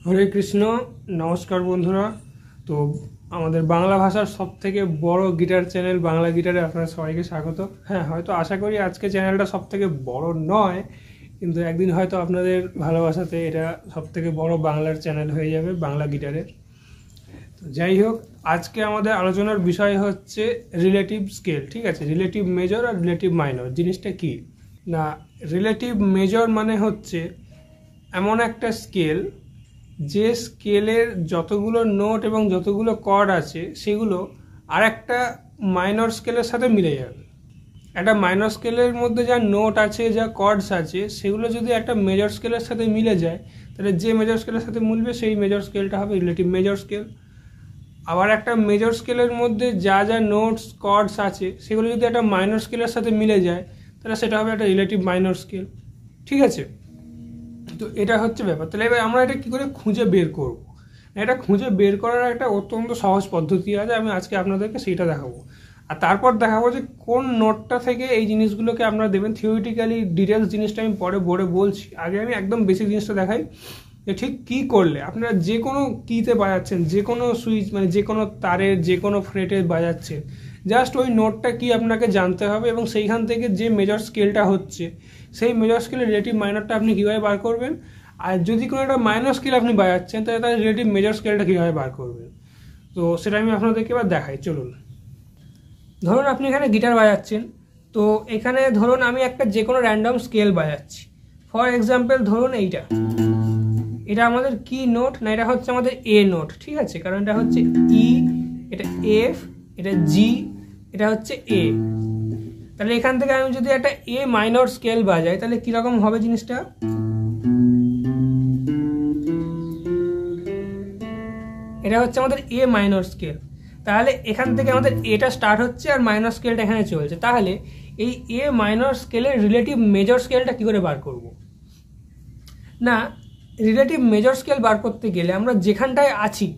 হরে কৃষ্ণ। নমস্কার বন্ধুরা। তো আমাদের বাংলা ভাষার সবথেকে বড় গিটার চ্যানেল বাংলা গিটারে আপনারা সবাইকে স্বাগত। হ্যাঁ, হয়তো আশা করি আজকে চ্যানেলটা সবথেকে বড় নয়, কিন্তু একদিন হয়তো আপনাদের ভালোবাসাতে এটা সবথেকে বড় বাংলার চ্যানেল হয়ে যাবে বাংলা গিটারের। তো যাই হোক, আজকে আমাদের আলোচনার বিষয় হচ্ছে রিলেটিভ স্কেল। ঠিক আছে, রিলেটিভ মেজর আর রিলেটিভ মাইনর জিনিসটা কি না। রিলেটিভ মেজর মানে হচ্ছে এমন একটা স্কেল যে স্কেলের যতগুলো নোট এবং যতগুলো কর্ড আছে সেগুলো আর একটা মাইনর স্কেলের সাথে মিলে যাবে। একটা মাইনর স্কেলের মধ্যে যা নোট আছে, যা কর্ডস আছে, সেগুলো যদি একটা মেজর স্কেলের সাথে মিলে যায়, তাহলে যে মেজর স্কেলের সাথে মিলবে সেই মেজর স্কেলটা হবে রিলেটিভ মেজর স্কেল। আবার একটা মেজর স্কেলের মধ্যে যা যা নোটস কর্ডস আছে সেগুলো যদি একটা মাইনর স্কেলের সাথে মিলে যায়, তাহলে সেটা হবে একটা রিলেটিভ মাইনর স্কেল। ঠিক আছে, তো এটা হচ্ছে ব্যাপার। তাহলে এবার আমরা এটা কী করে খুঁজে বের করব? এটা খুঁজে বের করার একটা অত্যন্ত সহজ পদ্ধতি আছে, আমি আজকে আপনাদেরকে সেইটা দেখাবো। আর তারপর দেখাবো যে কোন নোটটা থেকে এই জিনিসগুলোকে আপনারা দেবেন। থিওরিটিক্যালি ডিটেলস জিনিসটা আমি পরে বোর্ডে বলছি, আগে আমি একদম বেসিক জিনিসটা দেখাই যে ঠিক কী করলে আপনারা যে কোনো কিতে বাজাচ্ছেন, যে কোনো সুইচ মানে যে কোনো তারের যে কোনো ফ্রেটে বাজাচ্ছেন, জাস্ট ওই নোটটা কি আপনাকে জানতে হবে এবং সেইখান থেকে যে মেজর স্কেলটা হচ্ছে সেই মেজর স্কেলের রিলেটিভ মাইনরটা আপনি কীভাবে বার করবেন। আর যদি কোনো একটা মাইনর স্কেল আপনি বাজাচ্ছেন তাহলে তার রিলেটিভ মেজর স্কেলটা কীভাবে বার করবেন, তো সেটা আমি আপনাদেরকে এবার দেখাই। চলুন, ধরুন আপনি এখানে গিটার বাজাচ্ছেন, তো এখানে ধরুন আমি একটা যে কোনো র্যান্ডম স্কেল বাজাচ্ছি। ফর এক্সাম্পল ধরুন এটা আমাদের কি নোট না, এটা হচ্ছে আমাদের এ নোট। ঠিক আছে, কারণ এটা হচ্ছে ই, এটা এফ, এটা জি, এটা হচ্ছে এ। তাহলে এখান থেকে আমি যদি একটা এ মাইনর স্কেল বাজাই তাহলে কিরকম হবে জিনিসটা। এটা হচ্ছে আমাদের এ মাইনর স্কেল। তাহলে এখান থেকে আমাদের এটা স্টার্ট হচ্ছে আর মাইনর স্কেলটা এখানে চলছে। তাহলে এই এ মাইনর স্কেলের রিলেটিভ মেজর স্কেলটা কি করে বার করব না, রিলেটিভ মেজর স্কেল বার করতে গেলে আমরা যেখানটায় আছি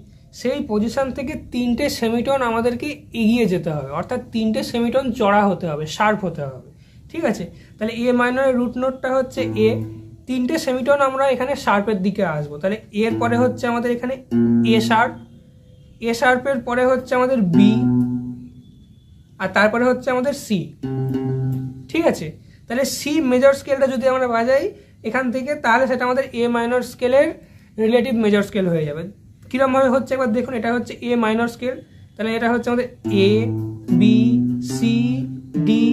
সেই পজিশন থেকে 3টে সেমিটোন আমাদেরকে এগিয়ে যেতে হবে, অর্থাৎ 3টে সেমিটোন চড়া হতে হবে, শার্প হতে হবে। ঠিক আছে, তাহলে এ মাইনরের রুট নোটটা হচ্ছে এ, 3টে সেমিটোন আমরা এখানে শার্পের দিকে আসবো। তাহলে এর পরে হচ্ছে আমাদের এখানে এ শার্প, এ শার্পের পরে হচ্ছে আমাদের বি, আর তারপরে হচ্ছে আমাদের সি। ঠিক আছে, তাহলে সি মেজর স্কেলটা যদি আমরা বাজাই এখান থেকে, তাহলে সেটা আমাদের এ মাইনর স্কেলের রিলেটিভ মেজর স্কেল হয়ে যাবে। কীরকমভাবে হচ্ছে একবার দেখুন। এটা হচ্ছে এ মাইনর স্কেল, তাহলে এটা হচ্ছে আমাদের এ, বি, সি, ডি,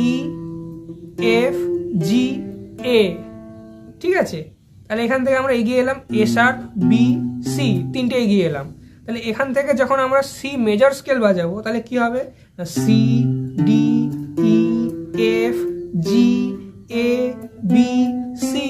ই, এফ, জি, এ। ঠিক আছে, তাহলে এখান থেকে আমরা এগিয়ে এলাম এ শার্প, বি, সি, 3টে এগিয়ে এলাম। তাহলে এখান থেকে যখন আমরা সি মেজর স্কেল বাজাবো তাহলে কি হবে না, সি, ডি, ই, এফ, জি, এ, বি, সি।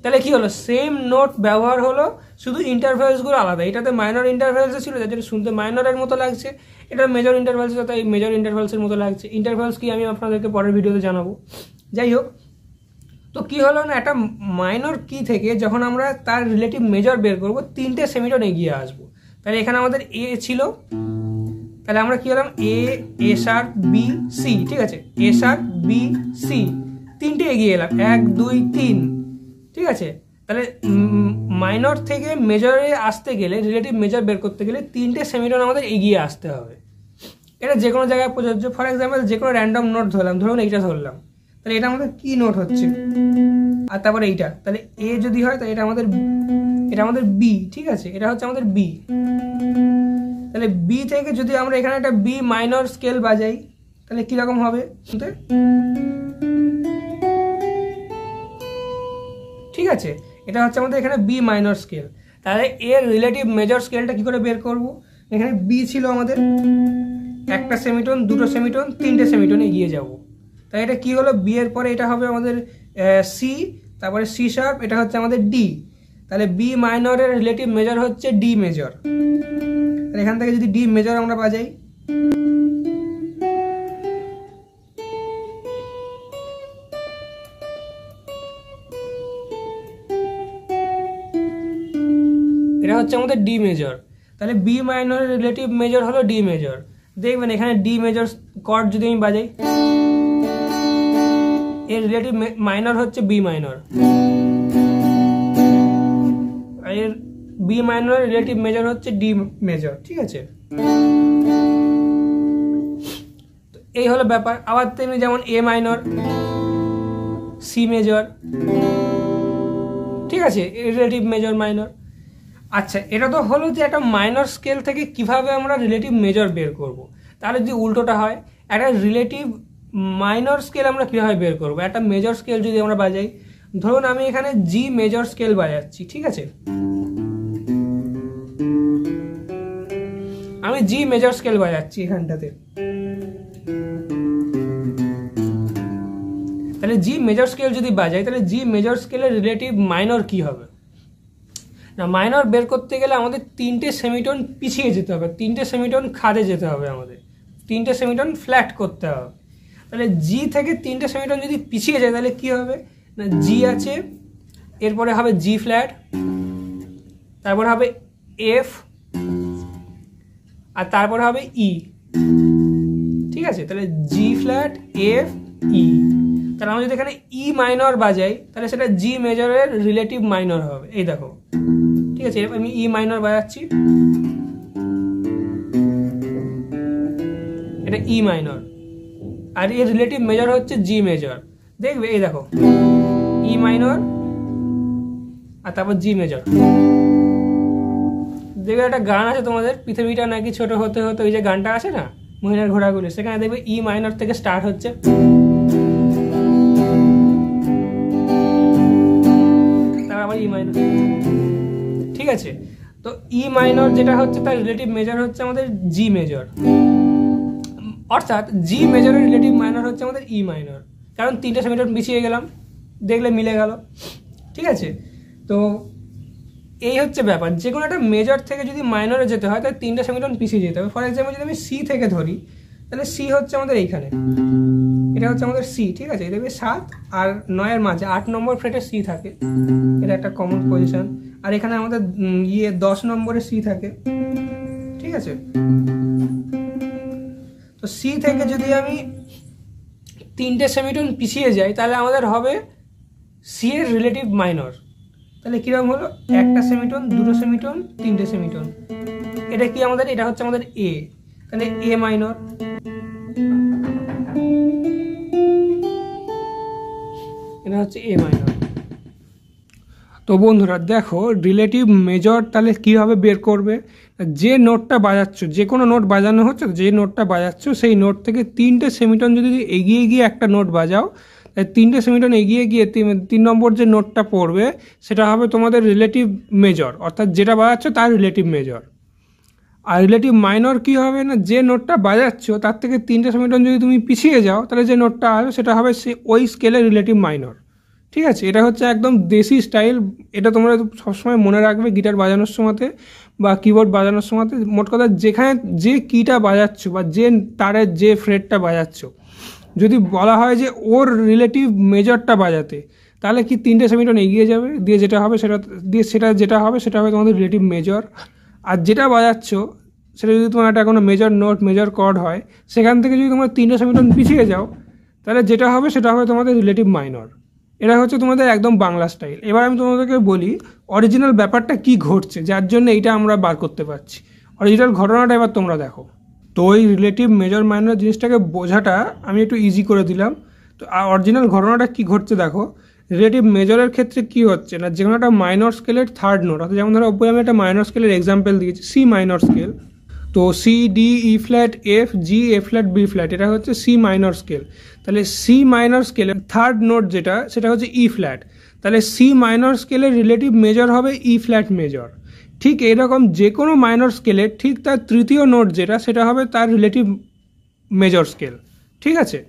তাহলে কি হলো, সেম নোট ব্যবহার হলো, শুধু ইন্টারভ্যালসগুলো আলাদা। এটাতে মাইনর ইন্টারভ্যালসে ছিল যার জন্য শুনতে মাইনরের মতো লাগছে, এটা মেজর ইন্টারভ্যালসে তাই মেজর ইন্টারভ্যালসের মতো লাগছে। ইন্টারভ্যালস কি আমি আপনাদেরকে পরের ভিডিওতে জানাবো। যাই হোক, তো কি হলো না, একটা মাইনর কি থেকে যখন আমরা তার রিলেটিভ মেজর বের করবো 3টে সেমিটোন এগিয়ে আসবো। তাহলে এখানে আমাদের এ ছিল, তাহলে আমরা কি হলাম এ, এ শার্প, বি, সি। ঠিক আছে, এ শার্প, বি, সি, 3টে এগিয়ে এলাম, 1 2 3। ঠিক আছে, তাহলে মাইনর থেকে মেজরে আসতে গেলে, রিলেটিভ মেজর বের করতে গেলে 3টে সেমিটোন আমাদের এগিয়ে আসতে হবে। এটা যে কোনো জায়গায় প্রযোজ্য। ফর এক্সাম্পল যে কোনো র্যান্ডম নোট ধরলাম, ধরুন এইটা ধরলাম, তাহলে এটা আমাদের কি নোট হচ্ছে, আর তারপরে এইটা, তাহলে এ যদি হয় তাহলে এটা আমাদের বি। ঠিক আছে, এটা হচ্ছে আমাদের বি। তাহলে বি থেকে যদি আমরা এখানে একটা বি মাইনর স্কেল বাজাই তাহলে কিরকম হবে শুনতে। ঠিক আছে, এটা হচ্ছে আমাদের এখানে বি মাইনর স্কেল। তাহলে এর রিলেটিভ মেজর স্কেলটা কি করে বের করব, এখানে বি ছিল আমাদের, একটা সেমিটোন, 2টো সেমিটোন, 3টে সেমিটোন এগিয়ে যাব। তাই এটা কি হলো, বি এর পরে এটা হবে আমাদের সি, তারপরে সি শার্প, এটা হচ্ছে আমাদের ডি। তাহলে বি মাইনরের রিলেটিভ মেজর হচ্ছে ডি মেজর। তাহলে এখান থেকে যদি ডি মেজর আমরা বাজাই, এটা হচ্ছে আমাদের ডি মেজর। তাহলে বি মাইনরের রিলেটিভ মেজর হলো ডি মেজর। দেখবেন এখানে ডি মেজর কর্ড যদি আমি বাজাই, এর রিলেটিভ মাইনর হচ্ছে বি মাইনর, এর বি মাইনরের রিলেটিভ মেজর হচ্ছে ডি মেজর, ঠিক আছে। এই হলো ব্যাপার। আবার তেমনি যেমন এ মাইনর, সি মেজর, ঠিক আছে, রিলেটিভ মেজর মাইনর। আচ্ছা, এটা তো হলো যে একটা মাইনর স্কেল থেকে কিভাবে আমরা রিলেটিভ মেজর বের করব। তাহলে যদি উল্টোটা হয়, একটা রিলেটিভ মাইনর স্কেল আমরা কীভাবে বের করব। একটা মেজর স্কেল যদি আমরা বাজাই, ধরুন আমি এখানে জি মেজর স্কেল বাজাচ্ছি, ঠিক আছে, আমি জি মেজর স্কেল বাজাচ্ছি এখানটাতে। তাহলে জি মেজর স্কেল যদি বাজাই, তাহলে জি মেজর স্কেলের রিলেটিভ মাইনর কি হবে না, মাইনর বের করতে গেলে আমাদের 3টে সেমিটোন পিছিয়ে যেতে হবে, 3টে সেমিটোন খাদে যেতে হবে, আমাদের 3টে সেমিটোন ফ্ল্যাট করতে হবে। তাহলে জি থেকে 3টে সেমিটোন যদি পিছিয়ে যায় তাহলে কি হবে না, জি আছে, এরপরে হবে জি ফ্ল্যাট, তারপর হবে এফ, আর তারপরে হবে ই, ঠিক আছে। তাহলে জি ফ্ল্যাট এফ ই। তাহলে আমরা যদি এখানে ই মাইনর বাজাই তাহলে সেটা জি মেজরের রিলেটিভ মাইনর হবে। এই দেখো, ঠিক আছে, আমি ই মাইনর বাজাচ্ছি, এটা ই মাইনর, আর এর রিলেটিভ মেজর হচ্ছে জি মেজর। দেখবে এই দেখো, ই মাইনর আর তারপর জি মেজর। দেখবে একটা গান আছে তোমাদের, পৃথিবীটা নাকি ছোট হতে হতে, ওই যে গানটা আছে না মহিলার ঘোড়াগুলি, সেখানে দেখবে ই মাইনর থেকে স্টার্ট হচ্ছে, তারপর আবার ই মাইনর, ঠিক আছে। তো ই মাইনর যেটা হচ্ছে তার রিলেটিভ মেজর হচ্ছে আমাদের জি মেজর, অর্থাৎ জি মেজরের রিলেটিভ মাইনর হচ্ছে আমাদের ই মাইনর, কারণ 3টে সেমিটোন পিছিয়ে গেলাম, দেখলে মিলে গেল, ঠিক আছে। তো এই হচ্ছে ব্যাপার, যে কোনো একটা মেজর থেকে যদি মাইনরে যেতে হয় তাহলে 3টে সেমিটোন পিছিয়ে যেতে হবে। ফর এক্সাম্পল যদি আমি সি থেকে ধরি, তাহলে সি হচ্ছে আমাদের এইখানে, এটা হচ্ছে আমাদের সি, ঠিক আছে। দেখবে 7 আর 9-এর মাঝে 8 নম্বর ফ্রেটে সি থাকে, এটা একটা কমন পজিশন। আর এখানে আমাদের 10 নম্বরে সি থাকে, ঠিক আছে। তো সি থেকে যদি আমি 3টে সেমিটোন পিছিয়ে যাই তাহলে আমাদের হবে সি এর রিলেটিভ মাইনর। তাহলে কিরকম হলো, একটা সেমিটোন, 2টো সেমিটোন, 3টে সেমিটোন, এটা কি আমাদের, এটা হচ্ছে আমাদের এ, তাহলে এ মাইনর। এটা হচ্ছে এ মাইনর। তো বন্ধুরা দেখো, রিলেটিভ মেজর তাহলে কীভাবে বের করবে, যে নোটটা বাজাচ্ছ, যে কোনো নোট বাজানো হচ্ছে, যে নোটটা বাজাচ্ছ সেই নোট থেকে 3টে সেমিটোন যদি এগিয়ে গিয়ে একটা নোট বাজাও, 3টে সেমিটোন এগিয়ে গিয়ে 3 নম্বর যে নোটটা পড়বে সেটা হবে তোমাদের রিলেটিভ মেজর, অর্থাৎ যেটা বাজাচ্ছ তার রিলেটিভ মেজর। আর রিলেটিভ মাইনর কী হবে না, যে নোটটা বাজাচ্ছ তার থেকে 3টে সেমিটোন যদি তুমি পিছিয়ে যাও তাহলে যে নোটটা আসবে সেটা হবে সে ওই স্কেলের রিলেটিভ মাইনর, ঠিক আছে। এটা হচ্ছে একদম দেশি স্টাইল, এটা তোমরা সবসময় মনে রাখবে গিটার বাজানোর সময়তে বা কিবোর্ড বাজানোর সময়তে। মোট কথা, যেখানে যে কিটা বাজাচ্ছ বা যে তারের যে ফ্রেটটা বাজাচ্ছ, যদি বলা হয় যে ওর রিলেটিভ মেজরটা বাজাতে, তাহলে কি 3টে সেমিটোন এগিয়ে যাবে, দিয়ে যেটা হবে যেটা হবে সেটা হবে তোমাদের রিলেটিভ মেজর। আর যেটা বাজাচ্ছ সেটা যদি তোমার একটা কোনো মেজর নোট, মেজর কর্ড হয়, সেখান থেকে যদি তোমরা 3টে সেমিটোন পিছিয়ে যাও তাহলে যেটা হবে সেটা হবে তোমাদের রিলেটিভ মাইনর। এটা হচ্ছে তোমাদের একদম বাংলা স্টাইল। এবার আমি তোমাদেরকে বলি অরিজিনাল ব্যাপারটা কি ঘটছে, যার জন্য এইটা আমরা বার করতে পারছি। অরিজিনাল ঘটনাটা এবার তোমরা দেখো। তো ওই রিলেটিভ মেজর মাইনর জিনিসটাকে বোঝাটা আমি একটু ইজি করে দিলাম। তো অরিজিনাল ঘটনাটা কি ঘটছে দেখো। রিলেটিভ মেজরের ক্ষেত্রে কি হচ্ছে না, যে কোনো একটা মাইনর স্কেলের থার্ড নোট, অর্থাৎ যেমন ধরো ওপরে আমি একটা মাইনর স্কেলের এক্সাম্পল দিয়েছি, সি মাইনর স্কেল। তো C, D, E flat, F, জি, এ ফ্ল্যাট, বি ফ্ল্যাট, এটা হচ্ছে সি মাইনর স্কেল। তাহলে সি মাইনর স্কেলের থার্ড নোট যেটা, সেটা হচ্ছে ই ফ্ল্যাট। তাহলে সি মাইনর স্কেলের রিলেটিভ মেজর হবে ই ফ্ল্যাট মেজর। ঠিক এরকম যে কোনো মাইনর স্কেলের ঠিক তার তৃতীয় নোট যেটা, সেটা হবে তার রিলেটিভ মেজর স্কেল, ঠিক আছে।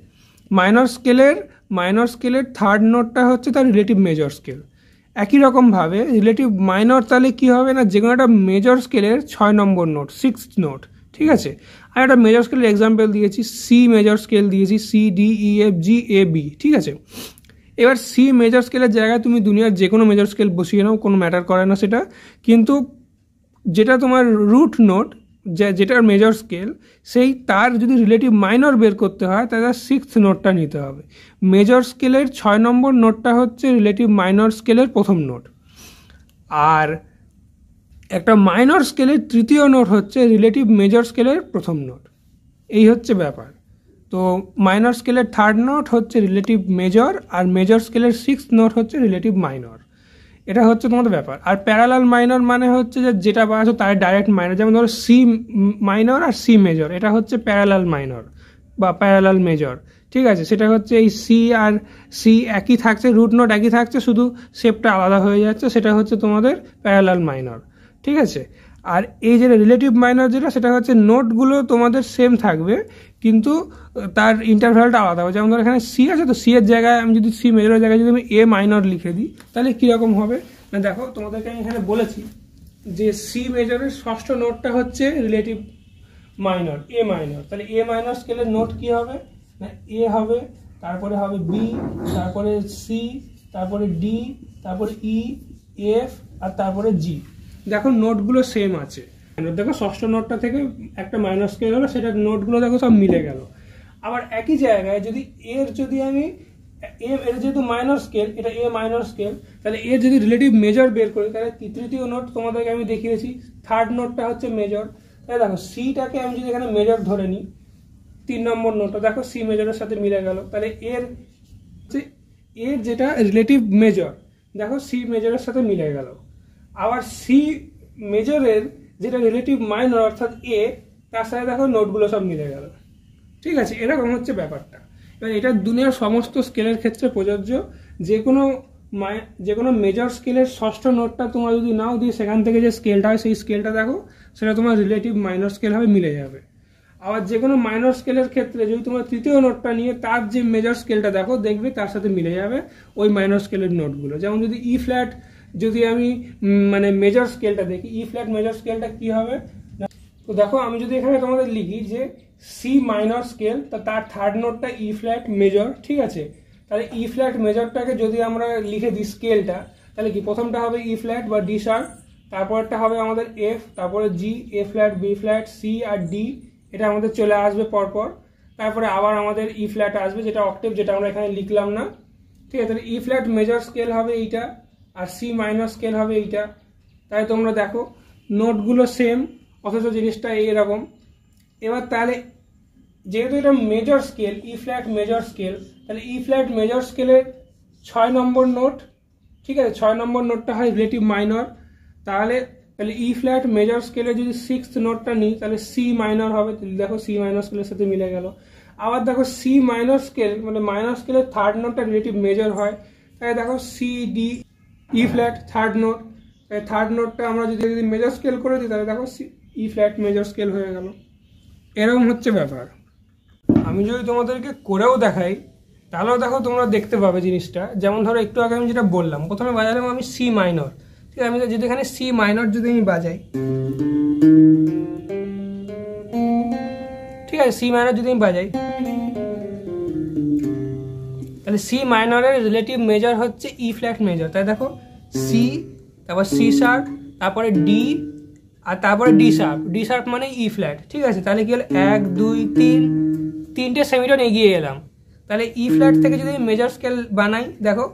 মাইনর স্কেলের থার্ড নোটটা হচ্ছে তার রিলেটিভ মেজর স্কেল। একই রকমভাবে রিলেটিভ মাইনর তাহলে কী হবে না, যে কোনো একটা মেজর স্কেলের 6 নম্বর নোট, 6th নোট, ঠিক আছে। আর একটা মেজর স্কেলের এক্সাম্পল দিয়েছি, সি মেজর স্কেল দিয়েছি, সি, ডি, ই, এফ, জি, এ, বি, ঠিক আছে। এবার সি মেজর স্কেলের জায়গায় তুমি দুনিয়ার যে কোনো মেজর স্কেল বসিয়ে নাও, কোনো ম্যাটার করে না সেটা, কিন্তু যেটা তোমার রুট নোট, যেটার মেজর স্কেল, সেই তার যদি রিলেটিভ মাইনর বের করতে হয় তাহলে 6th নোটটা নিতে হবে। মেজর স্কেলের 6 নম্বর নোটটা হচ্ছে রিলেটিভ মাইনর স্কেলের প্রথম নোট। আর একটা মাইনর স্কেলের তৃতীয় নোট হচ্ছে রিলেটিভ মেজর স্কেলের প্রথম নোট। এই হচ্ছে ব্যাপার। তো মাইনর স্কেলের থার্ড নোট হচ্ছে রিলেটিভ মেজর, আর মেজর স্কেলের সিক্স নোট হচ্ছে রিলেটিভ মাইনর। এটা হচ্ছে তোমাদের ব্যাপার। আর প্যারালাল মাইনর মানে হচ্ছে যে যেটা বাড়াচ্ছ তার ডাইরেক্ট মাইনর, যেমন ধরো সি মাইনর আর সি মেজর, এটা হচ্ছে প্যারালাল মাইনর বা প্যারালাল মেজর। ঠিক আছে, সেটা হচ্ছে এই সি আর সি একই থাকছে, রুট নোট একই থাকছে, শুধু শেপটা আলাদা হয়ে যাচ্ছে, সেটা হচ্ছে তোমাদের প্যারালাল মাইনর। ঠিক আছে, আর এই যে রিলেটিভ মাইনর যেটা, সেটা হচ্ছে নোটগুলো তোমাদের সেম থাকবে কিন্তু তার ইন্টারভ্যালটা আলাদা হবে। যেমন ধরো এখানে সি আছে, তো সি এর জায়গায় আমি যদি সি মেজরের জায়গায় যদি আমি এ মাইনর লিখে দিই তাহলে কীরকম হবে না, দেখো তোমাদেরকে আমি এখানে বলেছি যে সি মেজরের ষষ্ঠ নোটটা হচ্ছে রিলেটিভ মাইনর এ মাইনর, তাহলে এ মাইনর স্কেলের নোট কি হবে না এ হবে, তারপরে হবে বি, তারপরে সি, তারপরে ডি, তারপরে ই, এফ, আর তারপরে জি। দেখো নোটগুলো সেম আছে, দেখো ষষ্ঠ নোটটা থেকে একটা মাইনর স্কেল হলো, সেটার নোটগুলো দেখো সব মিলে গেল। আবার একই জায়গায় যদি যদি আমি এর যেহেতু মাইনর স্কেল, এটা এ মাইনর স্কেল, তাহলে এর যদি রিলেটিভ মেজর বের করি তাহলে তৃতীয় নোট তোমাদেরকে আমি দেখিয়েছি, থার্ড নোটটা হচ্ছে মেজর। তাহলে দেখো সিটাকে আমি যদি এখানে মেজর ধরে নিই, 3 নম্বর নোটটা দেখো সি মেজরের সাথে মিলে গেল, তাহলে এর যেটা রিলেটিভ মেজর দেখো সি মেজরের সাথে মিলে গেল। আবার সি মেজরের যেটা রিলেটিভ মাইনর অর্থাৎ এ, তার সাথে দেখো নোটগুলো সব মিলে গেল। ঠিক আছে, এরকম হচ্ছে ব্যাপারটা। এবার এটা দুনিয়ার সমস্ত স্কেলের ক্ষেত্রে প্রযোজ্য। যে কোনো মেজর স্কেলের ষষ্ঠ নোটটা তোমরা যদি নাও দিয়ে সেখান থেকে যে স্কেলটা হয় সেই স্কেলটা দেখো, সেটা তোমার রিলেটিভ মাইনর স্কেল হবে, মিলে যাবে। আবার যে কোনো মাইনর স্কেলের ক্ষেত্রে যদি তোমরা তৃতীয় নোটটা নিয়ে তার যে মেজর স্কেলটা দেখো, দেখবে তার সাথে মিলে যাবে ওই মাইনর স্কেলের নোটগুলো। যেমন যদি ই ফ্ল্যাট যদি আমি মানে মেজর স্কেলটা দেখি, ই ফ্ল্যাট মেজর স্কেলটা কি হবে, তো দেখো আমি যদি এখানে তোমাদের লিখি যে সি মাইনর স্কেল, তার থার্ড নোটটা ই ফ্ল্যাট মেজর। ঠিক আছে, তাহলে ই ফ্ল্যাট মেজরটাকে যদি আমরা লিখে দিই স্কেলটা, তাহলে কি প্রথমটা হবে ই ফ্ল্যাট বা ডি শার্প, তারপরটা হবে আমাদের এফ, তারপরে জি, এ ফ্ল্যাট, বি ফ্ল্যাট, সি আর ডি, এটা আমাদের চলে আসবে পরপর। তারপরে আবার আমাদের ই ফ্ল্যাট আসবে, যেটা অক্টেভ, যেটা আমরা এখানে লিখলাম না। ঠিক আছে, তাহলে ই ফ্ল্যাট মেজর স্কেল হবে এইটা, আর সি মাইনর স্কেল হবে এইটা। তাই তোমরা দেখো নোটগুলো সেম, অথচ জিনিসটা এইরকম। এবার তাহলে যেহেতু এটা মেজর স্কেল, ই ফ্ল্যাট মেজর স্কেল, তাহলে ই ফ্ল্যাট মেজর স্কেলের 6 নম্বর নোট, ঠিক আছে, 6 নম্বর নোটটা হয় রিলেটিভ মাইনর। তাহলে ই ফ্ল্যাট মেজর স্কেলে যদি 6th নোটটা নিই তাহলে সি মাইনর হবে, দেখো সি মাইনর স্কেলের সাথে মিলে গেল। আবার দেখো সি মাইনর স্কেল মানে মাইনর স্কেলের থার্ড নোটটা রিলেটিভ মেজর হয়, তাই দেখো C D E flat third note, তাই থার্ড নোটটা আমরা যদি মেজর স্কেল করে দিই তাহলে দেখো ই ফ্ল্যাট মেজর স্কেল হয়ে গেল। এরকম হচ্ছে ব্যাপার। আমি যদি তোমাদেরকে করেও দেখাই তাহলেও দেখো তোমরা দেখতে পাবে জিনিসটা। যেমন ধরো একটু আগে আমি যেটা বললাম, প্রথমে বাজালাম আমি সি মাইনর, ঠিক আছে, আমি যদি এখানে সি মাইনর যদি আমি বাজাই, ঠিক আছে, সি মাইনর যদি আমি বাজাই তাহলে সি মাইনরের রিলেটিভ মেজর হচ্ছে ই ফ্ল্যাট মেজর। তাই দেখো সি, তারপর সি শার্প, তারপরে ডি, আর তারপরে ডি শার্প। ডি শার্প মানে ই ফ্ল্যাট। ঠিক আছে, তাহলে কি হলো 1 2 3, তিনটে সেমিটোন এগিয়ে এলাম। তাহলে ই ফ্ল্যাট থেকে যদি মেজর স্কেল বানাই, দেখো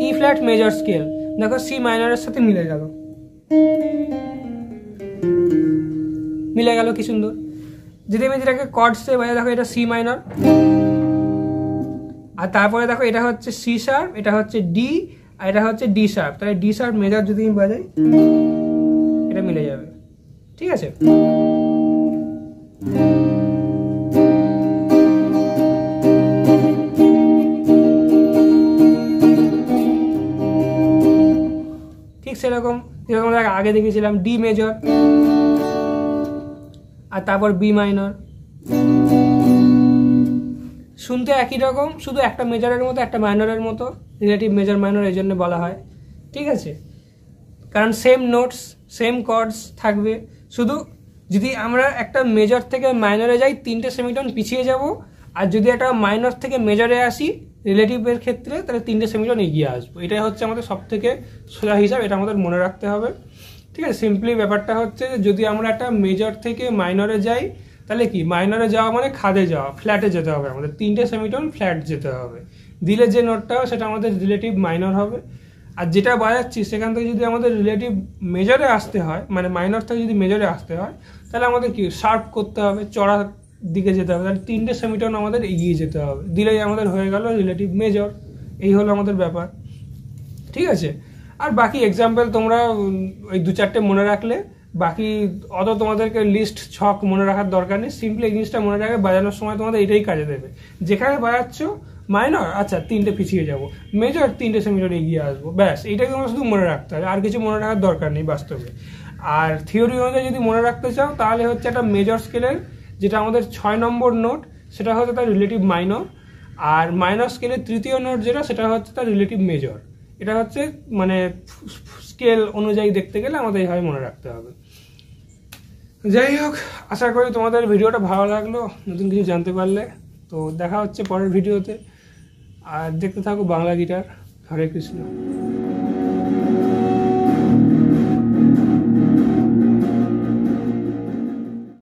ই ফ্ল্যাট মেজর স্কেল, দেখো সি মাইনরের সাথে মিলে গেল, কি সুন্দর। যদি আমি যেটাকে কর্ডসে বাজাই, দেখো এটা সি মাইনর, আর তারপরে দেখো এটা হচ্ছে সি শার্প, এটা হচ্ছে ডি, আর এটা হচ্ছে ডি শার্প। তাহলে ডি শার্প মেজর যদি আমি বাজাই এটা মিলে যাবে। ঠিক আছে, ঠিক সেরকম যেরকম আগে দেখেছিলাম ডি মেজর, আর তারপর বি মাইনর। শুনতে একই রকম, শুধু একটা মেজরের মতো একটা মাইনরের মতো, রিলেটিভ মেজর মাইনর এই জন্য বলা হয়। ঠিক আছে, কারণ সেম নোটস সেম কর্ডস থাকবে, শুধু যদি আমরা একটা মেজর থেকে মাইনরে যাই 3টে সেমিটোন পিছিয়ে যাব, আর যদি একটা মাইনর থেকে মেজরে আসি রিলেটিভের ক্ষেত্রে তাহলে 3টে সেমিটোন এগিয়ে আসবো। এটাই হচ্ছে আমাদের সব থেকে সোজা হিসাব, এটা আমাদের মনে রাখতে হবে। ঠিক আছে, সিম্পলি ব্যাপারটা হচ্ছে যদি আমরা একটা মেজর থেকে মাইনরে যাই তাহলে কি মাইনরে যাওয়া মানে খাদে যাওয়া, ফ্ল্যাটে যেতে হবে আমাদের, 3টে সেমিটোন ফ্ল্যাট যেতে হবে, দিলে যে নোটটা সেটা আমাদের রিলেটিভ মাইনর হবে। আর যেটা বাজাচ্ছি সেখান থেকে যদি আমাদের রিলেটিভ মেজরে আসতে হয়, মানে মাইনর থেকে যদি মেজরে আসতে হয়, তাহলে আমাদের কি শার্প করতে হবে, চড়ার দিকে যেতে হবে, তাহলে 3টে সেমিটোন আমাদের এগিয়ে যেতে হবে, দিলেই আমাদের হয়ে গেল রিলেটিভ মেজর। এই হলো আমাদের ব্যাপার, ঠিক আছে। আর বাকি এক্সাম্পল তোমরা ওই 2-4টে মনে রাখলে, বাকি অত তোমাদেরকে লিস্ট ছক মনে রাখার দরকার নেই। সিম্পলি এই জিনিসটা মনে রাখে, বাজানোর সময় তোমাদের এটাই কাজে দেবে। যেখানে বাজাচ্ছ মাইনর, আচ্ছা 3টে পিছিয়ে যাবো, মেজর 3টে সেমিটোন এগিয়ে আসবো, ব্যাস এইটাকে তোমরা শুধু মনে রাখতে হবে, আর কিছু মনে রাখার দরকার নেই বাস্তবে। আর থিওরি অনুযায়ী যদি মনে রাখতে চাও তাহলে হচ্ছে একটা মেজর স্কেলের যেটা আমাদের 6 নম্বর নোট, সেটা হচ্ছে তার রিলেটিভ মাইনর, আর মাইনর স্কেলের 3য় নোট যেটা, সেটা হচ্ছে তার রিলেটিভ মেজর। এটা হচ্ছে মানে স্কেল অনুযায়ী দেখতে গেলে আমাদের এইভাবে মনে রাখতে হবে। যাই হোক, আশা করি তোমাদের ভিডিওটা ভালো লাগলো, নতুন কিছু জানতে পারলে। তো দেখা হচ্ছে পরের ভিডিওতে, আর দেখতে থাকো বাংলা গিটার। হরে কৃষ্ণ।